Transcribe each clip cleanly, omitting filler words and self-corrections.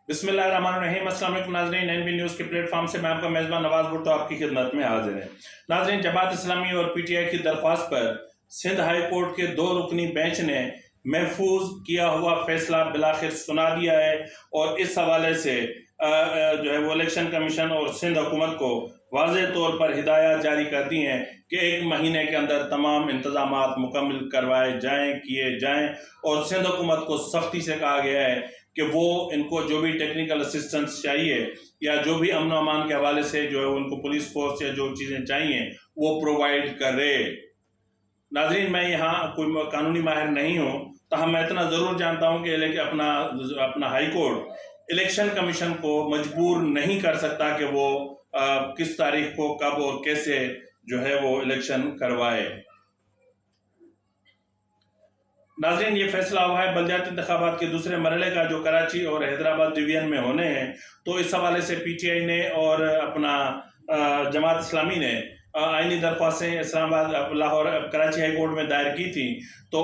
बिस्मिल्लाहिर्रहमानिर्रहीम। अस्सलाम वालेकुम नाज़रीन, एनबी न्यूज़ के प्लेटफॉर्म से मैं आपका मेज़बान नवाज भुट्टो आपकी खिदमत में हाजिर है। नाज़रीन, जमात इस्लामी और पीटीआई की दरख्वास्त पर सिंध हाई कोर्ट के 2 रुकनी बेंच ने महफूज किया हुआ फैसला बिलाखिर सुना दिया है और इस हवाले से जो है वो इलेक्शन कमीशन और सिंध हुकूमत को वाज़ेह तौर पर हिदायत जारी कर दी हैं कि 1 महीने के अंदर तमाम इंतजामात मुकम्मल करवाए जाएँ, किए जाएँ। और सिंध हुकूमत को सख्ती से कहा गया है कि वो इनको जो भी टेक्निकल असिस्टेंस चाहिए या जो भी अमन अमान के हवाले से जो है उनको पुलिस फोर्स या जो चीज़ें चाहिए वो प्रोवाइड करे। नाज़रीन, मैं यहाँ कोई कानूनी माहिर नहीं हूँ, ताहम मैं इतना ज़रूर जानता हूँ कि अपना हाई कोर्ट इलेक्शन कमीशन को मजबूर नहीं कर सकता कि वो किस तारीख को कब और कैसे जो है वो इलेक्शन करवाए। नाज़रीन, ये फैसला हुआ है बल्दियाती इंतखाबात के दूसरे मरहले का जो कराची और हैदराबाद डिवीजन में होने हैं। तो इस हवाले से पीटीआई ने और अपना जमात इस्लामी ने आइनी दरख्वास्तें इस्लामाबाद, लाहौर, कराची हाई कोर्ट में दायर की थी। तो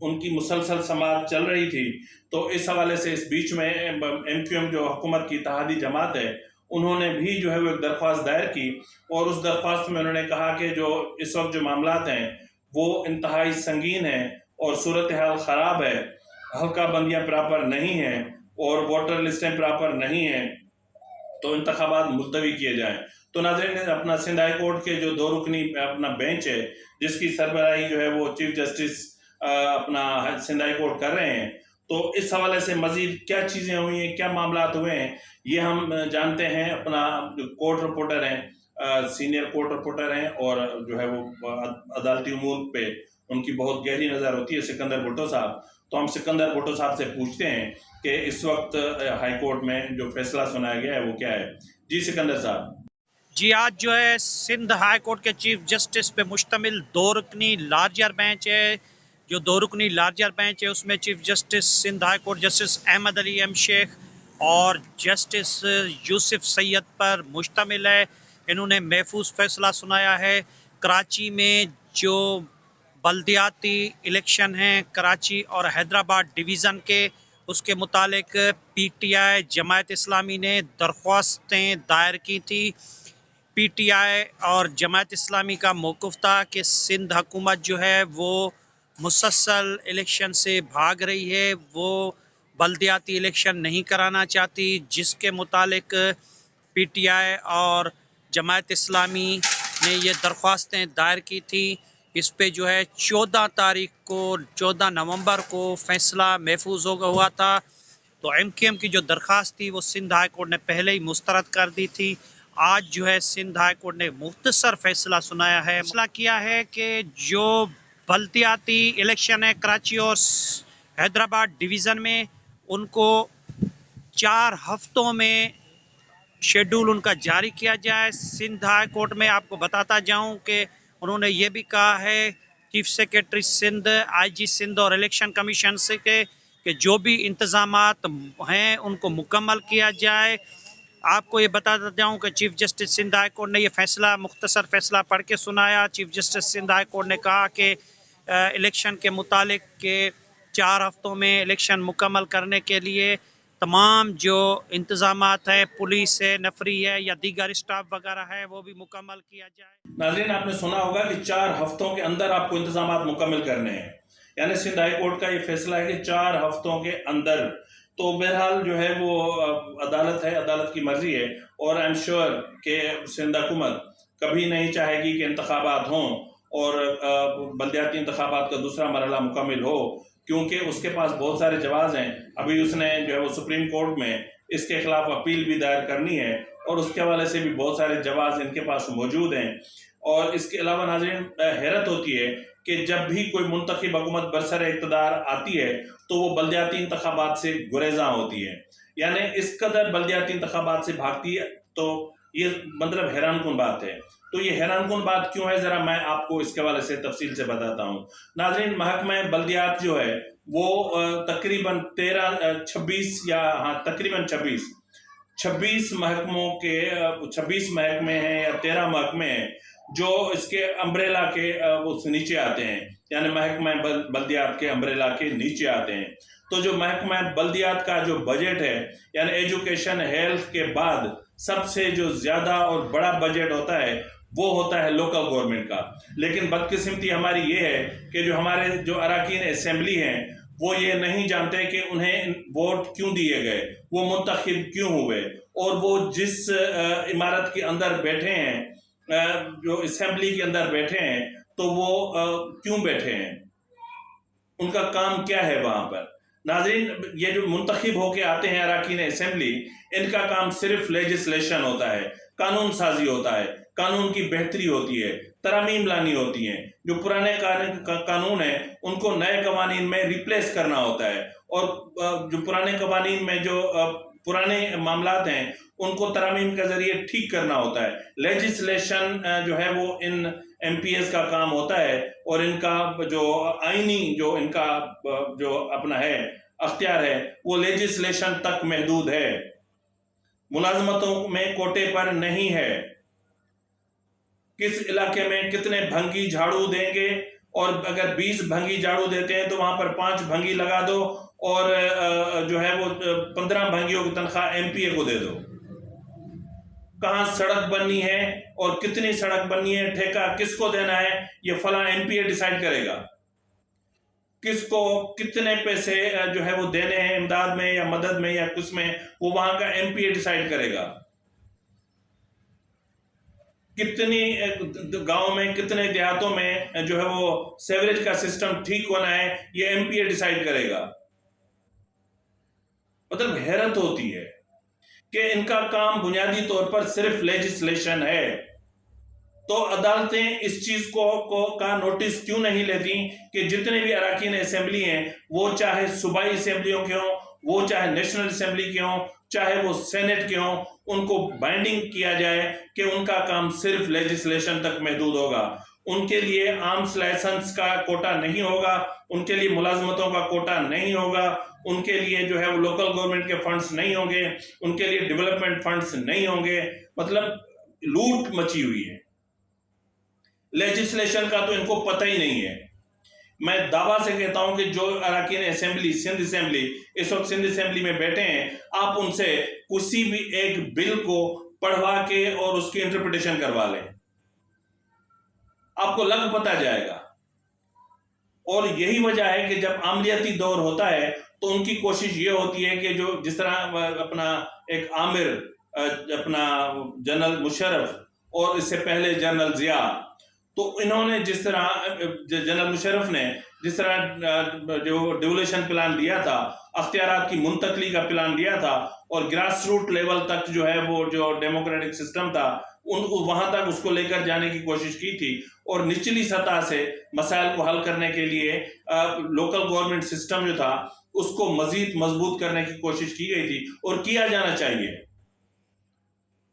उनकी मुसलसल समाअत चल रही थी। तो इस हवाले से इस बीच में एमक्यूएम जो हुकूमत की इत्तेहादी जमात है, उन्होंने भी जो है वो एक दरख्वास्त दायर की और उस दरख्वास्त में उन्होंने कहा कि जो इस वक्त जो मामलात हैं वो इंतहाई संगीन है और सूरत हाल ख़राब है, हल्का बंदियाँ प्रॉपर नहीं हैं और वोटर लिस्टें प्रॉपर नहीं हैं, तो इंतखाबात मुलतवी किए जाएँ। तो नाज़रीन, अपना सिंध हाई कोर्ट के जो 2 रुकनी अपना बेंच है, जिसकी सरबराही जो है वो चीफ जस्टिस अपना सिंध हाई कोर्ट कर रहे हैं। तो इस हवाले से मज़ीद क्या चीज़ें हुई हैं, क्या मामलात हुए हैं, ये हम जानते हैं। अपना जो कोर्ट रिपोर्टर हैं, सीनियर कोर्ट रिपोर्टर हैं और जो है वो अदालती उमूर पे उनकी बहुत गहरी नज़र होती है, सिकंदर भुट्टो साहब। तो हम सिकंदर भुट्टो साहब से पूछते हैं कि इस वक्त हाई कोर्ट में जो फैसला सुनाया गया है वो क्या है। जी सिकंदर साहब। जी, आज जो है सिंध हाई कोर्ट के चीफ जस्टिस पे मुश्तमिल 2 रुकनी लार्जर बेंच है। जो 2 रुकनी लार्जर बेंच है उसमें chief justice Sindh high court justice Ahmed Ali M Shaikh और जस्टिस यूसुफ सैयद पर मुश्तमिल है। इन्होंने महफूज फैसला सुनाया है। कराची में जो बल्दियाती इलेक्शन हैं कराची और हैदराबाद डिवीज़न के, उसके मुतालिक पीटीआई जमात इस्लामी ने दरख्वास्तें दायर की थी। पीटीआई और जमात इस्लामी का मौक़िफ़ था कि सिंध हुकूमत जो है वो मुसलसल इलेक्शन से भाग रही है, वो बल्दियाती इलेक्शन नहीं कराना चाहती, जिसके मुतालिक पीटीआई और जमात इस्लामी ने ये दरख्वास्तें दायर की थी। इस पे जो है 14 नवंबर को फैसला महफूज हुआ था। तो एमक्यूएम की जो दरख्वास्त थी वो सिंध हाई कोर्ट ने पहले ही मुस्तरद कर दी थी। आज जो है सिंध हाई कोर्ट ने मुख्तसर फैसला सुनाया है, फैसला किया है कि जो बल्दियाती इलेक्शन है कराची और हैदराबाद डिवीज़न में, उनको 4 हफ्तों में शेड्यूल उनका जारी किया जाए। सिंध हाई कोर्ट में आपको बताता जाऊं कि उन्होंने ये भी कहा है chief secretary Sindh, IG Sindh और इलेक्शन कमीशन से कि जो भी इंतज़ामात हैं उनको मुकम्मल किया जाए। आपको ये बताता जाऊं कि chief justice Sindh high court ने ये फैसला, मुख्तसर फैसला पढ़ के सुनाया। Chief justice Sindh high court ने कहा कि इलेक्शन के मुतालिक के 4 हफ्तों में इलेक्शन मुकम्मल करने के लिए तमाम जो इंतजामात है, पुलिस है, नफरी है या दीगर स्टाफ वगैरह है, वो भी मुकम्मल किया जाए। नाज़रीन, आपने सुना होगा कि 4 हफ्तों के अंदर आपको इंतजामात मुकम्मल करने हैं, यानी सिंध हाई कोर्ट का ये फैसला है कि 4 हफ्तों के अंदर। तो बहरहाल जो है वो अदालत है, अदालत की मर्जी है और आई एम श्योर कि सिंध हुकूमत कभी नहीं चाहेगी कि इंतखाबात हों और बल्दियाती इंतखाबात का दूसरा मरहला मुकम्मल हो, क्योंकि उसके पास बहुत सारे जवाब हैं। अभी उसने जो है वो सुप्रीम कोर्ट में इसके खिलाफ अपील भी दायर करनी है और उसके हवाले से भी बहुत सारे जवाब इनके पास मौजूद हैं। और इसके अलावा नाज़रीन, हैरत होती है कि जब भी कोई मुंतखब हुकूमत बरसर इक़्तिदार आती है तो वो बल्दियाती इंतखाबात से गुरेज़ां होती है, यानी इस कदर बल्दियाती इंतखाबात से भागती है। तो ये मतलब हैरानकुन बात है। तो ये हैरानकुन बात क्यों है, ज़रा मैं आपको इसके हवाले से तफसील से बताता हूँ। नाज़रीन, महकमा बल्दियात जो है वो तकरीबन 26 महकमों के 26 महकमे हैं या 13 महकमे हैं जो इसके अम्ब्रेला के उससे नीचे आते हैं, यानी महकमा बल्दियात के अम्ब्रेला के नीचे आते हैं। तो जो महकमा बल्दियात का जो बजट है, यानी एजुकेशन हेल्थ के बाद सबसे जो ज़्यादा और बड़ा बजट होता है वो होता है लोकल गवर्नमेंट का। लेकिन बदकिस्मती हमारी ये है कि जो हमारे जो अरकान असेंबली हैं वो ये नहीं जानते कि उन्हें वोट क्यों दिए गए, वो मुंतखब क्यों हुए, और वो जिस इमारत के अंदर बैठे हैं, जो असेंबली के अंदर बैठे हैं, तो वो क्यों बैठे हैं, उनका काम क्या है वहाँ पर। नाज़रीन, ये जो मुंतखब होके आते हैं अरकान असेंबली, इनका काम सिर्फ लेजिस्लेशन होता है, कानून साजी होता है, कानून की बेहतरी होती है, तरमीम लानी होती है। जो पुराने कानून है उनको नए कवानीन में रिप्लेस करना होता है, और जो पुराने कवानीन में जो पुराने मामलात हैं उनको तरमीम के जरिए ठीक करना होता है। लेजिस्लेशन जो है वो इन MPs का काम होता है, और इनका जो आईनी जो इनका जो अपना है अख्तियार है वो लेजिस्लेशन तक महदूद है, मुलाजमतों में कोटे पर नहीं है। किस इलाके में कितने भंगी झाड़ू देंगे, और अगर 20 भंगी झाड़ू देते हैं तो वहां पर 5 भंगी लगा दो, और जो है वो 15 भंगियों की तनख्वाह MPA को दे दो। कहाँ सड़क बननी है और कितनी सड़क बननी है, ठेका किसको देना है, ये फला MPA डिसाइड करेगा। किसको कितने पैसे जो है वो देने हैं इमदाद में या मदद में या कुछ में, वो वहां का MPA डिसाइड करेगा। कितनी गांव में कितने देहातों में जो है वो सेवरेज का सिस्टम ठीक होना है, ये MPA डिसाइड करेगा। मतलब हैरत होती है कि इनका काम बुनियादी तौर पर सिर्फ लेजिस्लेशन है। तो अदालतें इस चीज का नोटिस क्यों नहीं लेती कि जितने भी अरकान असेंबली हैं, वो चाहे सूबाई असेंबलियों के हों, वो चाहे नेशनल असेंबली के हों, चाहे वो सेनेट के हों, उनको बाइंडिंग किया जाए कि उनका काम सिर्फ लेजिस्लेशन तक महदूद होगा। उनके लिए आर्म्स लाइसेंस का कोटा नहीं होगा, उनके लिए मुलाजमतों का कोटा नहीं होगा, उनके लिए जो है वो लोकल गवर्नमेंट के फंड्स नहीं होंगे, उनके लिए डेवलपमेंट फंड्स नहीं होंगे। मतलब लूट मची हुई है। लेजिस्लेशन का तो इनको पता ही नहीं है। मैं दावा से कहता हूं कि जो अरकान असेंबली सिंध असेंबली इस वक्त सिंध असेंबली में बैठे हैं, आप उनसे किसी भी एक बिल को पढ़वा के और उसकी इंटरप्रिटेशन करवा लें, आपको लग पता जाएगा। और यही वजह है कि जब आमलियाती दौर होता है तो उनकी कोशिश ये होती है कि जो जिस तरह अपना एक आमिर अपना जनरल मुशर्रफ और इससे पहले जनरल जिया, तो इन्होंने जिस तरह जनरल मुशर्रफ ने जिस तरह जो डिवोल्यूशन प्लान दिया था, अख्तियारात की मुंतकली का प्लान दिया था, और ग्रास रूट लेवल तक जो है वो जो डेमोक्रेटिक सिस्टम था वहां तक उसको लेकर जाने की कोशिश की थी, और निचली सतह से मसाइल को हल करने के लिए लोकल गवर्नमेंट सिस्टम जो था उसको मजीद मजबूत करने की कोशिश की गई थी और किया जाना चाहिए।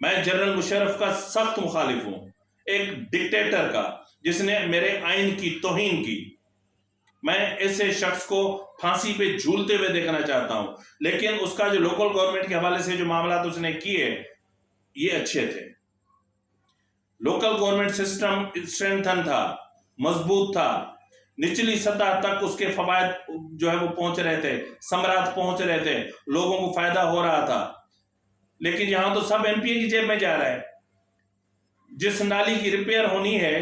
मैं जनरल मुशर्रफ का सख्त मुखालिफ हूं, एक डिक्टेटर का जिसने मेरे आइन की तौहीन की। मैं ऐसे शख्स को फांसी पे झूलते हुए देखना चाहता हूं, लेकिन उसका जो लोकल गवर्नमेंट के हवाले से जो मामला उसने किए ये अच्छे थे। लोकल गवर्नमेंट सिस्टम स्ट्रेंथन था, मजबूत था, निचली सतह तक उसके फवायद जो है वो पहुंच रहे थे, समरात पहुंच रहे थे, लोगों को फायदा हो रहा था। लेकिन यहां तो सब MPA की जेब में जा रहा है। जिस नाली की रिपेयर होनी है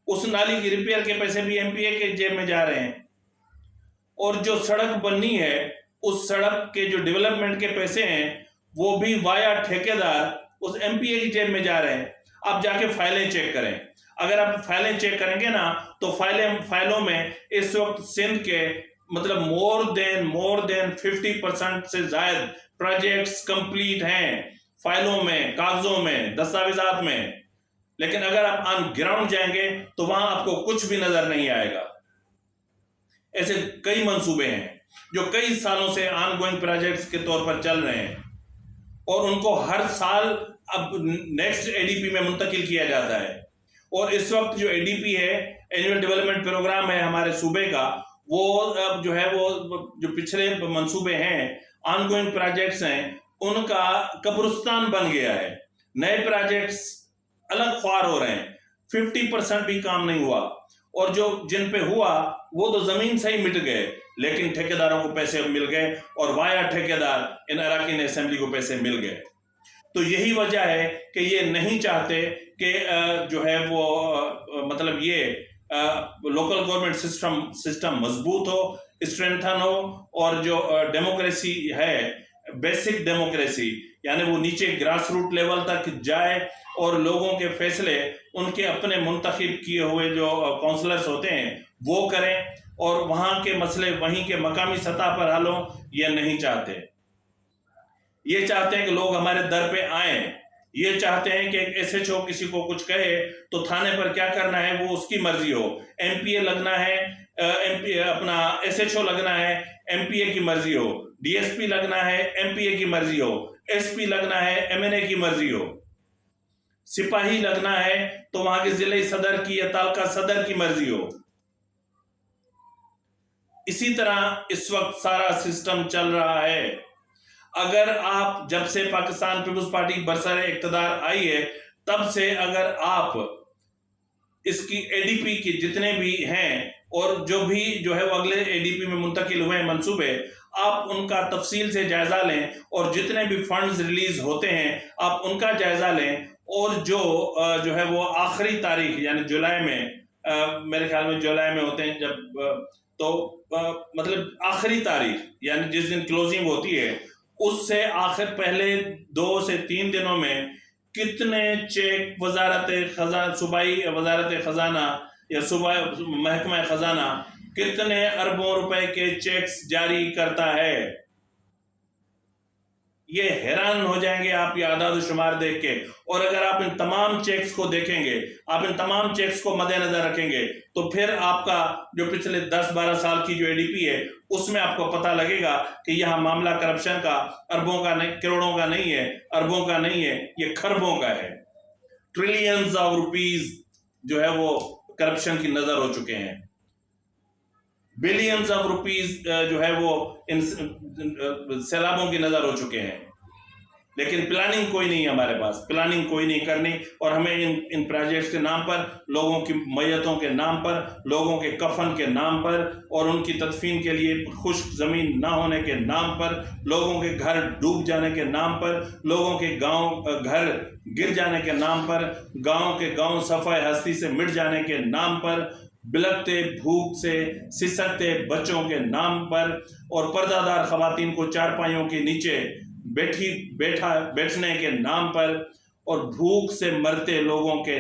उस नाली की रिपेयर के पैसे भी MPA के जेब में जा रहे हैं, और जो सड़क बननी है उस सड़क के जो डेवलपमेंट के पैसे हैं वो भी वाया ठेकेदार उस MPA की जेब में जा रहे हैं। आप जाके फाइलें चेक करें, अगर आप फाइलें चेक करेंगे ना तो फाइलों में इस वक्त सिंध के मतलब मोर देन 50% से ज्यादा प्रोजेक्ट्स कंप्लीट हैं, फाइलों में, कागजों में, दस्तावेजात में। लेकिन अगर आप ऑन ग्राउंड जाएंगे तो वहां आपको कुछ भी नजर नहीं आएगा। ऐसे कई मंसूबे हैं जो कई सालों से ऑन गोइंग प्रोजेक्ट्स के तौर पर चल रहे हैं, और उनको हर साल अब नेक्स्ट ADP में मुंतकिल किया जाता है। और इस वक्त जो ADP है, एनुअल डेवलपमेंट प्रोग्राम है हमारे सूबे का, वो अब जो है वो जो पिछले मंसूबे हैं, ऑनगोइंग प्रोजेक्ट्स हैं, उनका कब्रिस्तान बन गया है। नए प्रोजेक्ट्स अलग ख्वार हो रहे हैं, 50% भी काम नहीं हुआ। और जो जिन पे हुआ वो तो जमीन से ही मिट गए, लेकिन ठेकेदारों को पैसे मिल गए और वाया ठेकेदार इन अराकीन असेंबली को पैसे मिल गए। तो यही वजह है कि ये नहीं चाहते कि जो है वो मतलब ये लोकल गवर्नमेंट सिस्टम मजबूत हो, स्ट्रेंथन हो, और जो डेमोक्रेसी है, बेसिक डेमोक्रेसी, यानी वो नीचे ग्रास रूट लेवल तक जाए और लोगों के फैसले उनके अपने मुंतखब किए हुए जो काउंसलर्स होते हैं वो करें और वहां के मसले वहीं के मकामी सतह पर हल हों। ये नहीं चाहते। ये चाहते हैं कि लोग हमारे दर पे आए। ये चाहते हैं कि एक एसएचओ किसी को कुछ कहे तो थाने पर क्या करना है वो उसकी मर्जी हो, एमपीए लगना है, एमपी अपना एसएचओ लगना है, एमपीए की मर्जी हो, डीएसपी लगना है, एमपीए की मर्जी हो, एसपी लगना है, एमएनए की मर्जी हो, सिपाही लगना है तो वहां के जिले सदर की या तालका सदर की मर्जी हो। इसी तरह इस वक्त सारा सिस्टम चल रहा है। अगर आप जब से पाकिस्तान पीपुल्स पार्टी बरसर इक्तदार आई है तब से अगर आप इसकी एडीपी के जितने भी हैं और जो भी जो है वो अगले एडीपी में मुंतकिल हुए हैं मंसूबे, आप उनका तफसील से जायजा लें और जितने भी फंड्स रिलीज होते हैं आप उनका जायजा लें। और जो है वो आखिरी तारीख यानी जुलाई में मेरे ख्याल में जुलाई में होते हैं जब मतलब आखिरी तारीख यानी जिस दिन क्लोजिंग होती है उससे आखिर पहले 2 से 3 दिनों में कितने चेक सूबाई वजारत खजाना या सूबा महकमा खजाना कितने अरबों रुपए के चेक्स जारी करता है, ये हैरान हो जाएंगे आप ये आदाद शुमार देख के। और अगर आप इन तमाम चेक्स को देखेंगे, आप इन तमाम चेक्स को मद्देनजर रखेंगे तो फिर आपका जो पिछले 10-12 साल की जो एडीपी है उसमें आपको पता लगेगा कि यह मामला करप्शन का अरबों का नहीं, करोड़ों का नहीं है, अरबों का नहीं है, ये खरबों का है। ट्रिलियंस ऑफ रुपीज जो है वो करप्शन की नजर हो चुके हैं, बिलियंस ऑफ रुपीज जो है वो इन सैलाबों की नजर हो चुके हैं। लेकिन प्लानिंग कोई नहीं है हमारे पास, प्लानिंग कोई नहीं करनी। और हमें इन प्रोजेक्ट्स के नाम पर, लोगों की मैयतों के नाम पर, लोगों के कफन के नाम पर और उनकी तदफीन के लिए खुश्क ज़मीन ना होने के नाम पर, लोगों के घर डूब जाने के नाम पर, लोगों के घर गिर जाने के नाम पर, गांव सफाई हस्ती से मिट जाने के नाम पर, बिलखते भूख से सिसकते बच्चों के नाम पर और पर्दादार खवातीन को चारपाइयों के नीचे बैठने के नाम पर और भूख से मरते लोगों के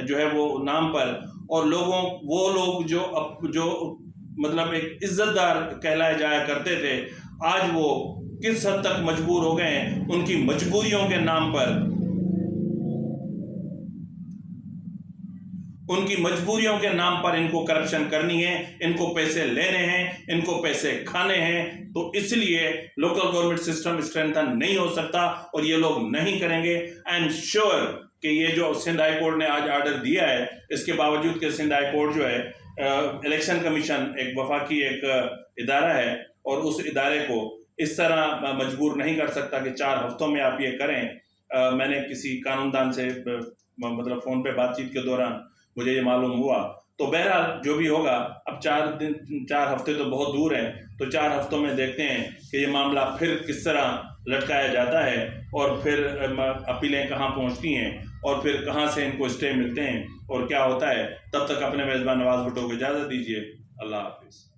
जो है वो नाम पर, और वो लोग जो मतलब एक इज्जतदार कहलाए जाया करते थे, आज वो किस हद तक मजबूर हो गए हैं उनकी मजबूरियों के नाम पर। उनकी मजबूरियों के नाम पर इनको करप्शन करनी है, इनको पैसे लेने हैं, इनको पैसे खाने हैं। तो इसलिए लोकल गवर्नमेंट सिस्टम स्ट्रेंथन नहीं हो सकता और ये लोग नहीं करेंगे। आई एम श्योर कि ये जो सिंध हाई कोर्ट ने आज ऑर्डर दिया है, इसके बावजूद कि सिंध हाई कोर्ट जो है इलेक्शन कमीशन एक वफाकी एक इदारा है और उस इदारे को इस तरह मजबूर नहीं कर सकता कि 4 हफ्तों में आप ये करें। मैंने किसी कानूनदान से मतलब फ़ोन पे बातचीत के दौरान मुझे ये मालूम हुआ। तो बहरहाल जो भी होगा, अब 4 हफ्ते तो बहुत दूर हैं, तो 4 हफ्तों में देखते हैं कि ये मामला फिर किस तरह लटकाया जाता है और फिर अपीलें कहाँ पहुँचती हैं और फिर कहाँ से इनको स्टे मिलते हैं और क्या होता है। तब तक अपने मेज़बान नवाज भुट्टो को इजाज़त दीजिए। अल्लाह हाफिज़।